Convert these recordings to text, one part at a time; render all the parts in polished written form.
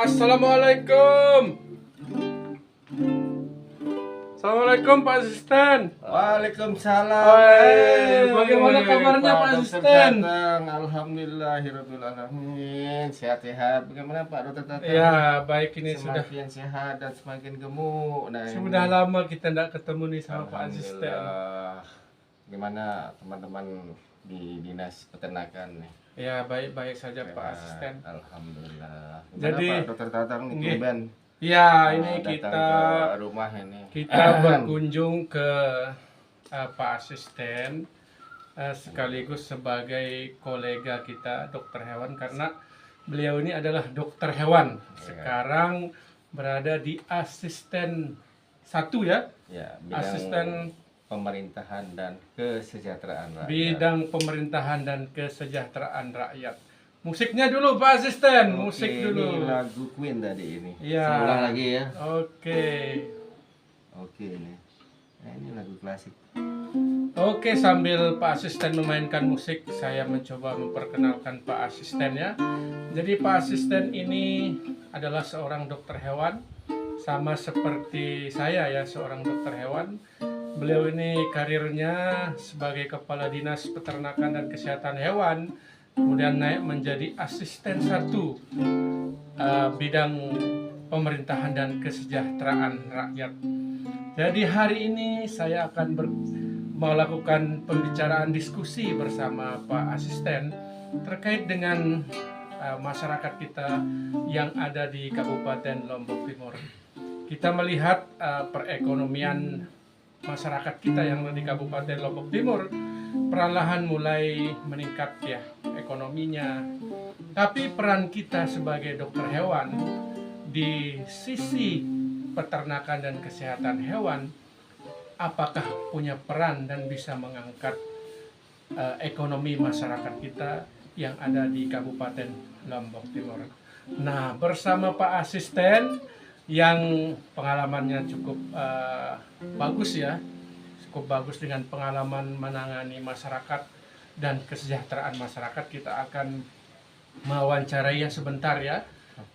Assalamualaikum. Assalamualaikum Pak Asisten. Waalaikumsalam. Bagaimana kabarnya Pak Dokter Asisten? Tatang, alhamdulillahirabbil alamin. Sehat-sehat. Bagaimana Pak Dokter Tatang? Ya, baik ini sudah Semakin sehat dan semakin gemuk. Nah, sudah ini. lama kita tidak ketemu nih sama Pak Asisten. Alhamdulillah. Gimana teman-teman di dinas peternakan nih? Ya, baik-baik saja Pak Sehat. Asisten. Alhamdulillah. Gimana Jadi, Pak Dokter Tatang nih nggih. tumben? Ya, ini Datang kita ke rumah ini. berkunjung ke Pak Asisten sekaligus sebagai kolega kita dokter hewan karena beliau ini adalah dokter hewan. Sekarang berada di asisten 1 ya, Ya, bidang asisten pemerintahan dan kesejahteraan rakyat. bidang pemerintahan dan kesejahteraan rakyat. Musiknya dulu Pak Asisten, musik Oke, dulu. ini lagu Queen tadi ini. Iya. Saya ulang lagi ya. Oke. Oke ini. Nah, ini lagu klasik. Oke, sambil Pak Asisten memainkan musik, saya mencoba memperkenalkan Pak Asisten ya. Jadi Pak Asisten ini adalah seorang dokter hewan, sama seperti saya ya, seorang dokter hewan. Beliau ini karirnya sebagai Kepala Dinas Peternakan dan Kesehatan Hewan, kemudian naik menjadi asisten 1 bidang pemerintahan dan kesejahteraan rakyat. Jadi hari ini saya akan melakukan pembicaraan diskusi bersama Pak Asisten terkait dengan masyarakat kita yang ada di Kabupaten Lombok Timur. Kita melihat perekonomian masyarakat kita yang ada di Kabupaten Lombok Timur perlahan mulai meningkat ya ekonominya. Tapi peran kita sebagai dokter hewan di sisi peternakan dan kesehatan hewan, apakah punya peran dan bisa mengangkat ekonomi masyarakat kita yang ada di Kabupaten Lombok Timur. Nah, bersama Pak Asisten yang pengalamannya cukup bagus ya, cukup bagus dengan pengalaman menangani masyarakat dan kesejahteraan masyarakat, kita akan mewawancarai sebentar ya.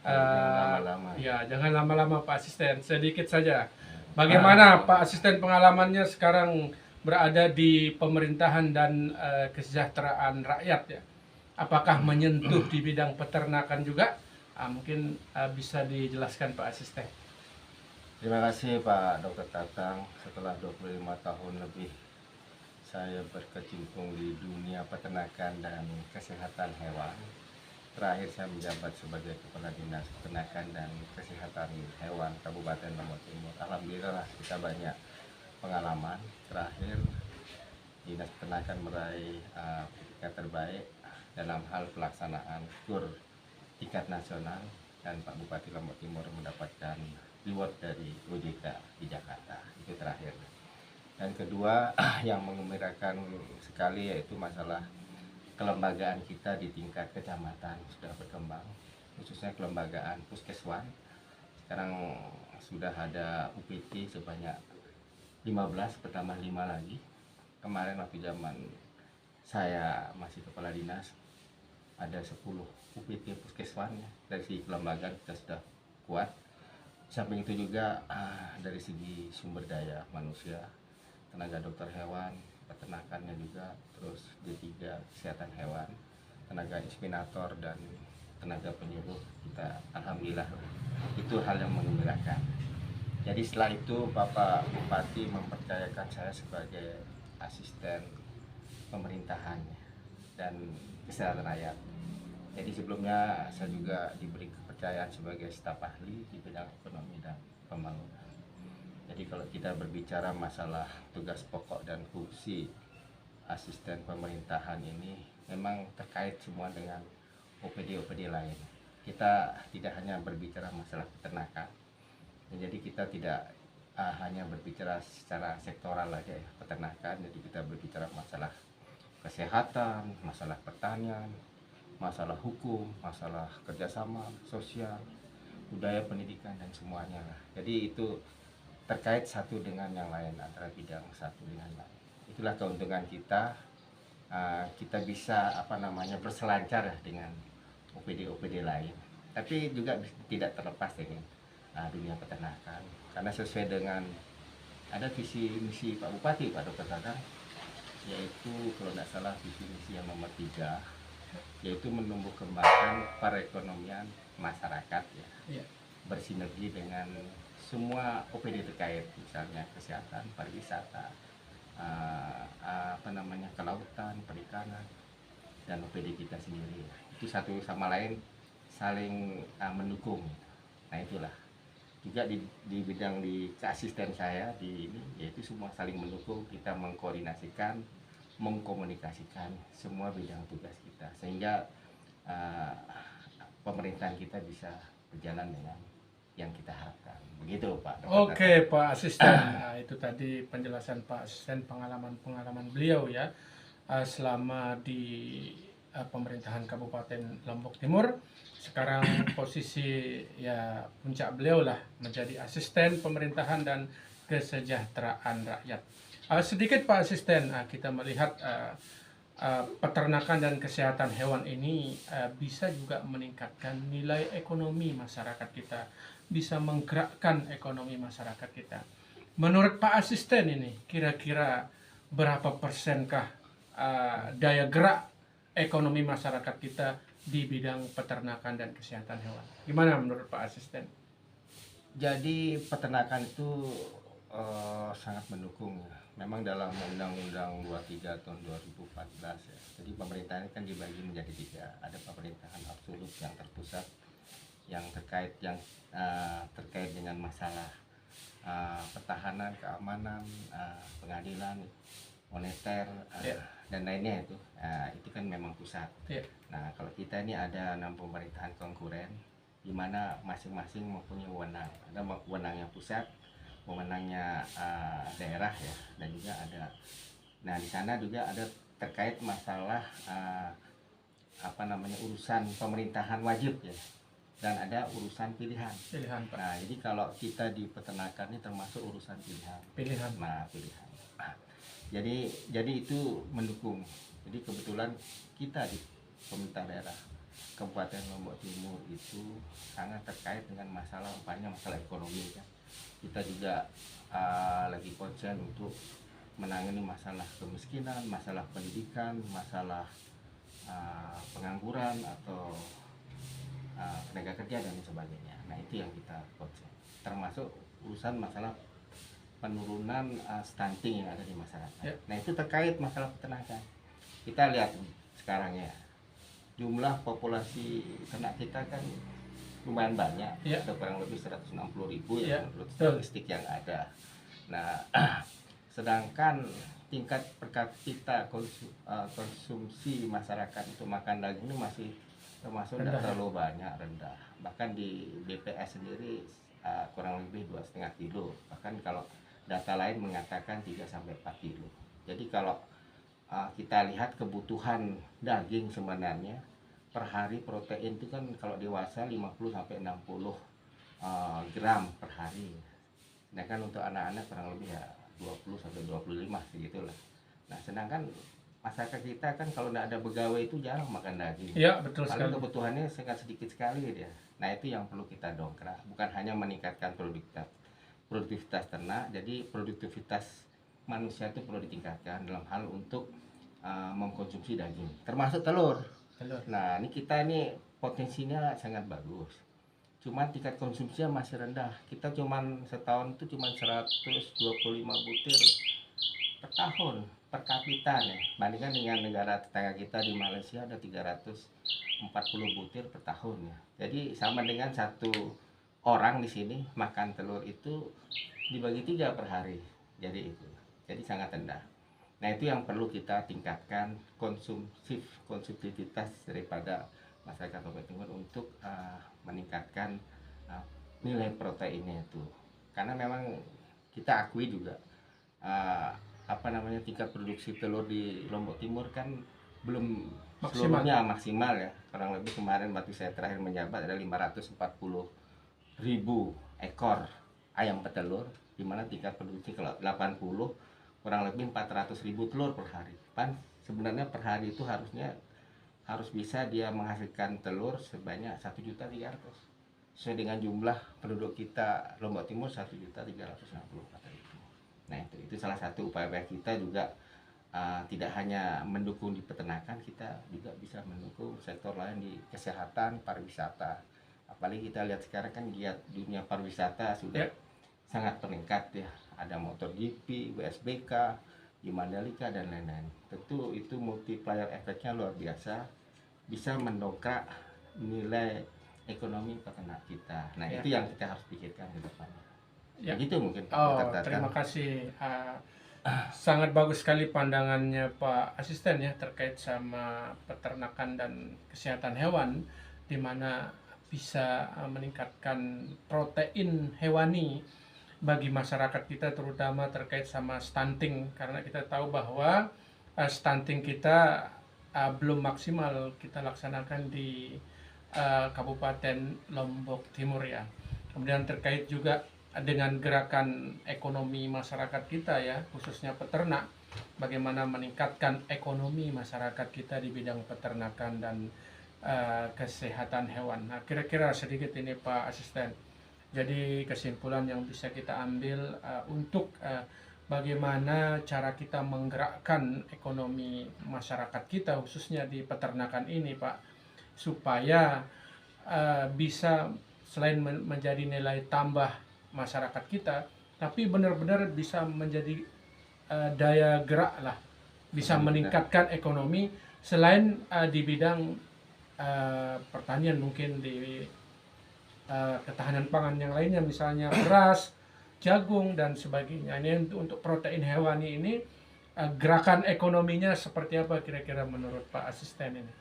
Jangan lama-lama. Ya, jangan lama-lama Pak Asisten, sedikit saja. Bagaimana Pak Asisten pengalamannya sekarang berada di pemerintahan dan kesejahteraan rakyat ya? Apakah menyentuh di bidang peternakan juga? Mungkin bisa dijelaskan Pak Asisten. Terima kasih Pak Dokter Tatang. Setelah 25 tahun lebih saya berkecimpung di dunia peternakan dan kesehatan hewan. Terakhir saya menjabat sebagai Kepala Dinas Peternakan dan Kesehatan Hewan Kabupaten Lombok Timur. Alhamdulillah kita banyak pengalaman. Terakhir Dinas Peternakan meraih predikat terbaik dalam hal pelaksanaan KUR tingkat nasional, dan Pak Bupati Lombok Timur mendapatkan reward dari OJK di Jakarta. Itu terakhir. Dan kedua yang mengembirakan sekali yaitu masalah kelembagaan kita di tingkat kecamatan sudah berkembang, khususnya kelembagaan Puskeswan. Sekarang sudah ada UPT sebanyak 15, bertambah 5 lagi. Kemarin waktu zaman saya masih kepala dinas ada 10 UPT Puskeswan ya. Dari segi kelembagaan kita sudah kuat. Samping itu juga dari segi sumber daya manusia, tenaga dokter hewan, peternakannya juga, terus D3 kesehatan hewan, tenaga inseminator dan tenaga penyuluh kita alhamdulillah itu hal yang mengembirakan. Jadi setelah itu Bapak Bupati mempercayakan saya sebagai asisten pemerintahan dan kesehatan rakyat. Jadi sebelumnya saya juga diberi kepercayaan sebagai staf ahli di bidang ekonomi dan pembangunan. Jadi kalau kita berbicara masalah tugas pokok dan fungsi asisten pemerintahan ini memang terkait semua dengan OPD-OPD lain. Kita tidak hanya berbicara masalah peternakan, jadi kita tidak hanya berbicara secara sektoral aja ya peternakan. Jadi kita berbicara masalah kesehatan, masalah pertanian, masalah hukum, masalah kerjasama sosial, budaya, pendidikan dan semuanya lah. Jadi itu terkait satu dengan yang lain, antara bidang satu dengan lain. Itulah keuntungan kita, kita bisa berselancar dengan OPD-OPD lain. tapi juga tidak terlepas dengan dunia peternakan, karena sesuai dengan ada visi misi Pak Bupati, Pak Dr. Tatang, yaitu kalau tidak salah visi misi yang nomor 3, yaitu menumbuh kembangkan perekonomian masyarakat ya, bersinergi dengan semua OPD terkait, misalnya kesehatan, pariwisata, kelautan, perikanan, dan OPD kita sendiri. Itu satu sama lain saling mendukung. Nah itulah juga di bidang di keasisten saya di ini, yaitu semua saling mendukung, kita mengkoordinasikan, mengkomunikasikan semua bidang tugas kita, sehingga pemerintahan kita bisa berjalan dengan yang kita harapkan. Begitu Pak Dr. Oke Pak Asisten, nah, itu tadi penjelasan Pak Asisten, pengalaman beliau ya selama di pemerintahan Kabupaten Lombok Timur. Sekarang posisi ya puncak beliau lah menjadi asisten pemerintahan dan kesejahteraan rakyat. Sedikit Pak Asisten, kita melihat peternakan dan kesehatan hewan ini bisa juga meningkatkan nilai ekonomi masyarakat kita, bisa menggerakkan ekonomi masyarakat kita. Menurut Pak Asisten ini, kira-kira berapa persenkah daya gerak ekonomi masyarakat kita di bidang peternakan dan kesehatan hewan? Gimana menurut Pak Asisten? Jadi peternakan itu sangat mendukung. Memang dalam Undang-Undang 23 tahun 2014 ya. Jadi pemerintahan kan dibagi menjadi 3. Ada pemerintahan absolut yang terpusat, yang terkait dengan masalah pertahanan, keamanan, pengadilan, moneter, dan lainnya itu. Itu kan memang pusat. Nah kalau kita ini ada 6 pemerintahan konkuren, di mana masing-masing mempunyai wewenang. Ada wewenangnya pusat, wewenangnya daerah ya, dan juga ada. Nah di sana juga ada terkait masalah urusan pemerintahan wajib ya, dan ada urusan pilihan. Pak. Nah jadi kalau kita di peternakan ini termasuk urusan pilihan. Nah pilihan. Jadi itu mendukung. Jadi kebetulan kita di pemerintah daerah Kabupaten Lombok Timur itu sangat terkait dengan masalah ekonomi kan. Kita juga lagi concern untuk menangani masalah kemiskinan, masalah pendidikan, masalah pengangguran atau tenaga kerja dan sebagainya. Nah itu yang kita concern, termasuk urusan masalah penurunan stunting yang ada di masyarakat. Nah itu terkait masalah peternakan. Kita lihat sekarang ya, jumlah populasi ternak kita kan lumayan banyak, ada kurang lebih 160.000 ya menurut statistik yang ada. Nah sedangkan tingkat per kapita konsumsi masyarakat untuk makan daging ini masih termasuk tidak terlalu banyak, rendah. Bahkan di BPS sendiri kurang lebih 2,5 kilo, bahkan kalau data lain mengatakan 3-4 kilo. Jadi kalau kita lihat kebutuhan daging sebenarnya per hari, protein itu kan kalau dewasa 50-60 gram per hari. Sedangkan untuk anak-anak kurang lebih ya 20-25 segitulah. Nah sedangkan masyarakat kita kan kalau tidak ada pegawai itu jarang makan daging. Iya betul sekali. Kebutuhannya sangat sedikit sekali dia. Nah itu yang perlu kita dongkrak, bukan hanya meningkatkan produktivitas ternak, jadi produktivitas manusia itu perlu ditingkatkan dalam hal untuk mengkonsumsi daging, termasuk telur. Nah ini kita ini potensinya sangat bagus, cuman tingkat konsumsinya masih rendah. Kita cuman setahun itu cuman 125 butir per tahun per kapita nih, bandingkan dengan negara tetangga kita di Malaysia ada 340 butir per tahun ya. Jadi sama dengan satu orang di sini makan telur itu dibagi 3 per hari, jadi sangat rendah. Nah itu yang perlu kita tingkatkan, konsumtivitas daripada masyarakat Lombok Timur untuk meningkatkan nilai proteinnya itu. Karena memang kita akui juga tingkat produksi telur di Lombok Timur kan belum seluruhnya maksimal ya. Kurang lebih kemarin waktu saya terakhir menjabat ada 540.000 ekor ayam petelur, di mana tingkat produksi kalau 80 kurang lebih 400.000 telur per hari. Sebenarnya per hari itu harusnya harus bisa dia menghasilkan telur sebanyak 1.300.000 sesuai dengan jumlah penduduk kita Lombok Timur 1.350.000. Nah itu salah satu upaya kita juga, tidak hanya mendukung di peternakan, kita juga bisa mendukung sektor lain di kesehatan, pariwisata. Apalagi kita lihat sekarang kan giat dunia pariwisata sudah sangat meningkat ya. Ada MotoGP, WSBK, di Mandalika dan lain-lain. Tentu itu multiplier efeknya luar biasa, bisa mendongkrak nilai ekonomi peternak kita. Nah itu yang kita harus pikirkan ke depannya. Begitu mungkin Pak. Terima kasih. Sangat bagus sekali pandangannya Pak Asisten ya terkait sama peternakan dan kesehatan hewan, di mana bisa meningkatkan protein hewani bagi masyarakat kita, terutama terkait sama stunting, karena kita tahu bahwa stunting kita belum maksimal kita laksanakan di Kabupaten Lombok Timur ya. Kemudian terkait juga dengan gerakan ekonomi masyarakat kita ya, khususnya peternak, bagaimana meningkatkan ekonomi masyarakat kita di bidang peternakan dan kesehatan hewan. Nah, kira-kira sedikit ini Pak Asisten. Jadi kesimpulan yang bisa kita ambil untuk bagaimana cara kita menggerakkan ekonomi masyarakat kita, khususnya di peternakan ini Pak, supaya bisa selain menjadi nilai tambah masyarakat kita, tapi benar-benar bisa menjadi daya gerak lah, bisa meningkatkan ekonomi selain di bidang pertanian, mungkin di ketahanan pangan yang lainnya, misalnya beras, jagung dan sebagainya. Ini untuk protein hewani ini, gerakan ekonominya seperti apa kira-kira menurut Pak Asisten ini?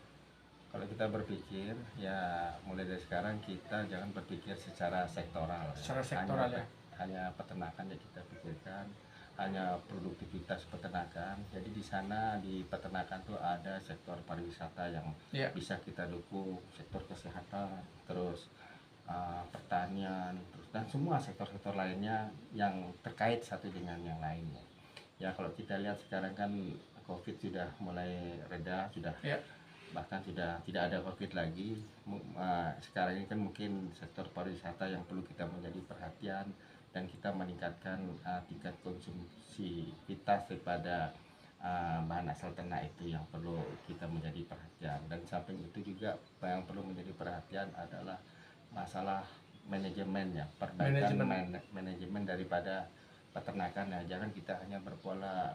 Kalau kita berpikir ya mulai dari sekarang kita jangan berpikir secara sektoral. Secara sektoral hanya peternakan yang kita pikirkan, hanya produktivitas peternakan. Jadi di sana di peternakan tuh ada sektor pariwisata yang bisa kita dukung, sektor kesehatan, terus pertanian, terus dan semua sektor-sektor lainnya yang terkait satu dengan yang lainnya. Ya kalau kita lihat sekarang kan COVID sudah mulai reda, sudah bahkan sudah tidak ada COVID lagi. Sekarang ini kan mungkin sektor pariwisata yang perlu kita menjadi perhatian, dan kita meningkatkan tingkat konsumsi kita daripada bahan asal ternak itu yang perlu kita menjadi perhatian. Dan samping itu juga yang perlu menjadi perhatian adalah masalah manajemen ya, perbaikan manajemen daripada peternakan ya. Jangan kita hanya berpola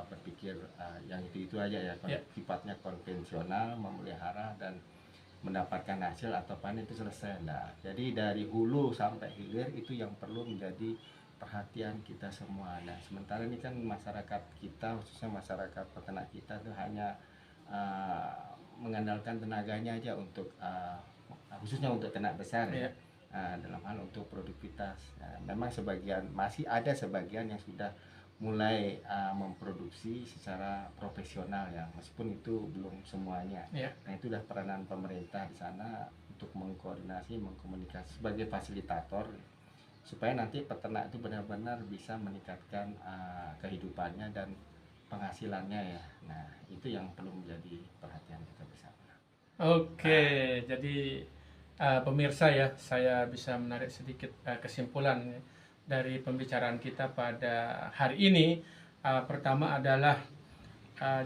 berpikir yang itu aja ya, sifatnya konvensional, memelihara dan mendapatkan hasil atau panen itu selesai. Nah, jadi dari hulu sampai hilir itu yang perlu menjadi perhatian kita semua. Nah, sementara ini kan masyarakat kita, khususnya masyarakat peternak kita tuh hanya mengandalkan tenaganya aja untuk khususnya untuk ternak besar ya. Dalam hal untuk produktivitas, memang masih ada sebagian yang sudah mulai memproduksi secara profesional ya, meskipun itu belum semuanya. Nah itu dah peranan pemerintah di sana untuk mengkoordinasi, mengkomunikasi sebagai fasilitator supaya nanti peternak itu benar-benar bisa meningkatkan kehidupannya dan penghasilannya ya. Nah itu yang perlu menjadi perhatian kita bersama. Oke, jadi pemirsa ya, saya bisa menarik sedikit kesimpulan dari pembicaraan kita pada hari ini. Pertama adalah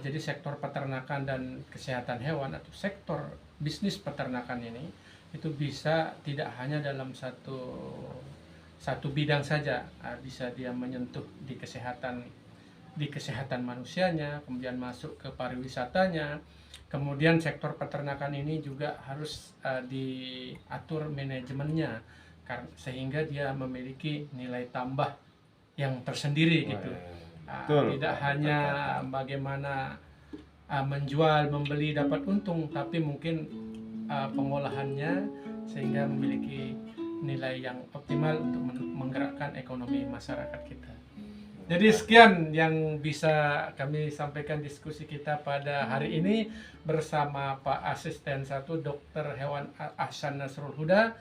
jadi sektor peternakan dan kesehatan hewan atau sektor bisnis peternakan ini itu bisa tidak hanya dalam satu bidang saja, bisa dia menyentuh di kesehatan manusianya, kemudian masuk ke pariwisatanya. Kemudian sektor peternakan ini juga harus diatur manajemennya sehingga dia memiliki nilai tambah yang tersendiri gitu. Tidak hanya bagaimana menjual, membeli dapat untung, tapi mungkin pengolahannya sehingga memiliki nilai yang optimal untuk menggerakkan ekonomi masyarakat kita. Jadi sekian yang bisa kami sampaikan diskusi kita pada hari ini bersama Pak Asisten 1 Dr. Hewan Ahsan Nasrul Huda,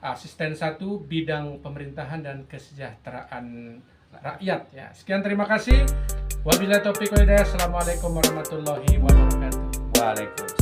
Asisten 1 Bidang Pemerintahan dan Kesejahteraan Rakyat ya. Sekian, terima kasih. Wabillahi taufiq wal hidayah. Assalamualaikum warahmatullahi wabarakatuh. Waalaikumsalam.